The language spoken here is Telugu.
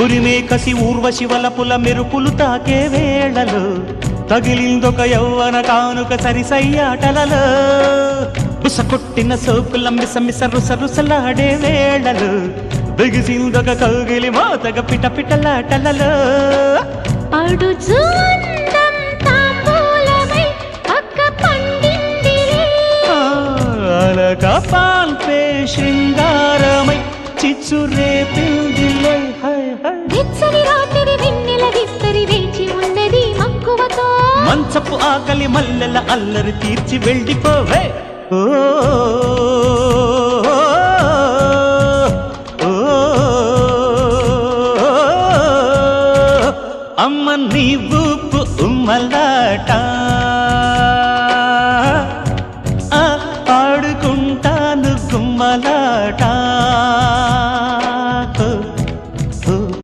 ఉరిమే కసి ఊర్వశి వలపుల మెరుపులు తాకే వేళలు తగిలిందొక యవ్వన కానుక సరిసయ్యాటలలో బుస కొట్టిన సోకుల మిసమిస రుసరుసలాడే వేళలు బిగిసిందొక కౌగిలి మోతగ పిట పిటలాటలలో అలక పాల్పే శృంగారమై చిచ్చు రేపిందిలే మంచపు ఆకలి మల్లెల అల్లరి తీర్చి వెళ్ళిపోవే ఓ అమ్మ నీ ఊపు ఉమ్మలాట ఆడుకుంటాను గుమ్మలాట